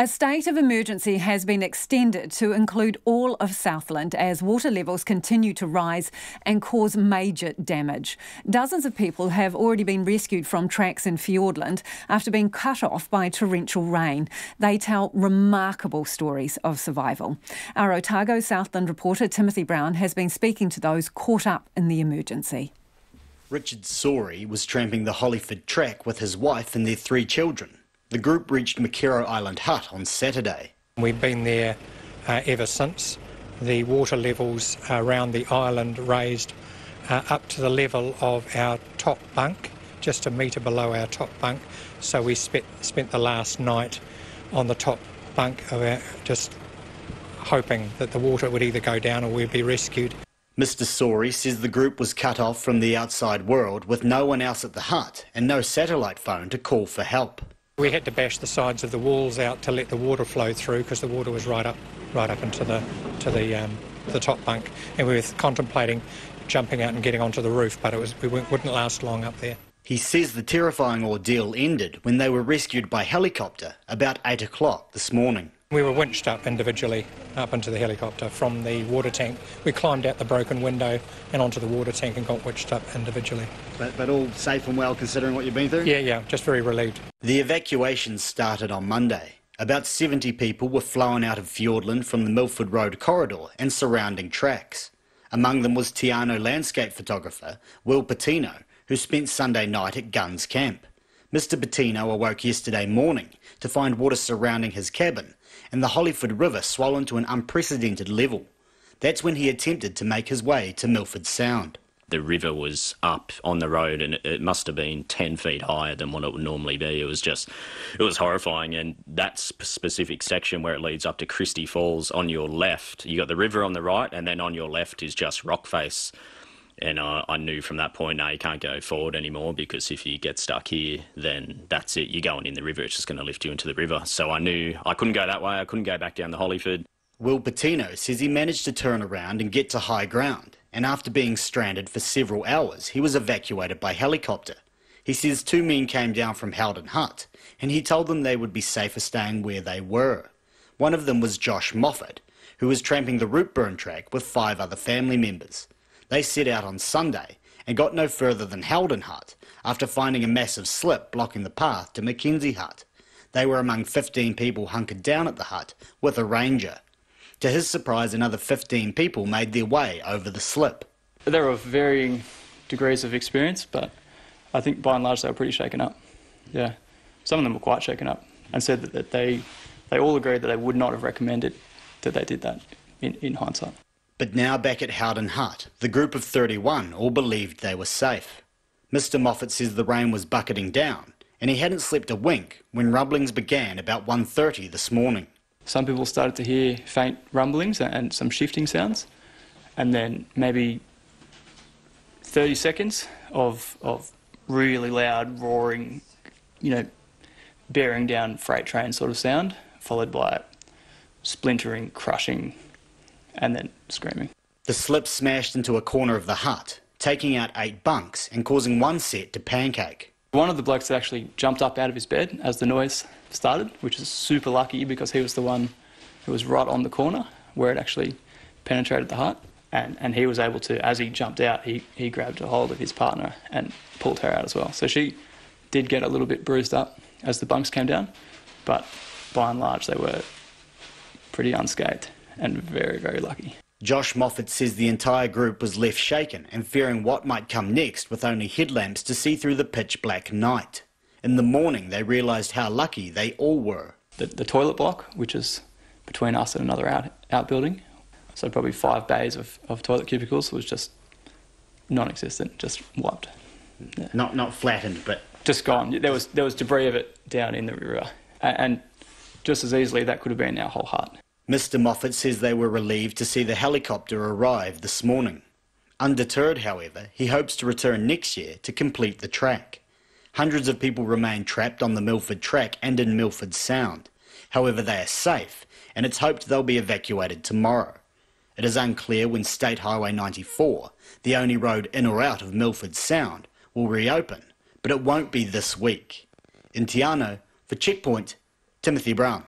A state of emergency has been extended to include all of Southland as water levels continue to rise and cause major damage. Dozens of people have already been rescued from tracks in Fiordland after being cut off by torrential rain. They tell remarkable stories of survival. Our Otago-Southland reporter Timothy Brown has been speaking to those caught up in the emergency. Richard Sorey was tramping the Hollyford track with his wife and their 3 children. The group reached Makero Island Hut on Saturday. We've been there ever since. The water levels around the island raised up to the level of our top bunk, just a metre below our top bunk. So we spent the last night on the top bunk, just hoping that the water would either go down or we'd be rescued. Mr. Sorey says the group was cut off from the outside world with no one else at the hut and no satellite phone to call for help. We had to bash the sides of the walls out to let the water flow through because the water was right up into the top bunk, and we were contemplating jumping out and getting onto the roof, but we wouldn't last long up there. He says the terrifying ordeal ended when they were rescued by helicopter about 8 o'clock this morning. We were winched up individually up into the helicopter from the water tank. We climbed out the broken window and onto the water tank and got winched up individually. But all safe and well considering what you've been through? Yeah, just very relieved. The evacuation started on Monday. About 70 people were flown out of Fiordland from the Milford Road corridor and surrounding tracks. Among them was Tiano landscape photographer Will Patino, who spent Sunday night at Guns Camp. Mr. Patino awoke yesterday morning to find water surrounding his cabin and the Hollyford River swollen to an unprecedented level. That's when he attempted to make his way to Milford Sound. The river was up on the road and it must have been 10 feet higher than what it would normally be. It was horrifying. And that specific section where it leads up to Christie Falls, on your left, you got the river on the right, and then on your left is just rock face. And I knew from that point, no, you can't go forward anymore, because if you get stuck here, then that's it. You're going in the river. It's just going to lift you into the river. So I knew I couldn't go that way. I couldn't go back down the Hollyford. Will Patino says he managed to turn around and get to high ground. And after being stranded for several hours, he was evacuated by helicopter. He says 2 men came down from Howden Hut, and he told them they would be safer staying where they were. One of them was Josh Moffat, who was tramping the Rootburn track with 5 other family members. They set out on Sunday and got no further than Howden Hut after finding a massive slip blocking the path to Mackenzie Hut. They were among 15 people hunkered down at the hut with a ranger. To his surprise, another 15 people made their way over the slip. There were varying degrees of experience, but I think by and large they were pretty shaken up. Yeah, some of them were quite shaken up and said that they all agreed that they would not have recommended that they did that in hindsight. But now back at Howden Hut, the group of 31 all believed they were safe. Mr. Moffat says the rain was bucketing down and he hadn't slept a wink when rumblings began about 1:30 this morning. Some people started to hear faint rumblings and some shifting sounds, and then maybe 30 seconds of really loud roaring, bearing down freight train sort of sound, followed by splintering, crushing, and then screaming. The slip smashed into a corner of the hut, taking out 8 bunks and causing one set to pancake. One of the blokes that actually jumped up out of his bed as the noise started, which is super lucky because he was the one who was right on the corner where it actually penetrated the hut, and he was able to, as he jumped out, he grabbed a hold of his partner and pulled her out as well. So she did get a little bit bruised up as the bunks came down, but by and large they were pretty unscathed and very, very lucky. Josh Moffat says the entire group was left shaken and fearing what might come next with only headlamps to see through the pitch black night. In the morning they realised how lucky they all were. The toilet block, which is between us and another outbuilding, so probably 5 bays of toilet cubicles, was just non-existent, just wiped. Yeah. Not flattened, but... just gone. There was debris of it down in the river, and just as easily that could have been our whole hut. Mr. Moffat says they were relieved to see the helicopter arrive this morning. Undeterred, however, he hopes to return next year to complete the track. Hundreds of people remain trapped on the Milford track and in Milford Sound. However, they are safe, and it's hoped they'll be evacuated tomorrow. It is unclear when State Highway 94, the only road in or out of Milford Sound, will reopen, but it won't be this week. In Tiano, for Checkpoint, Timothy Brown.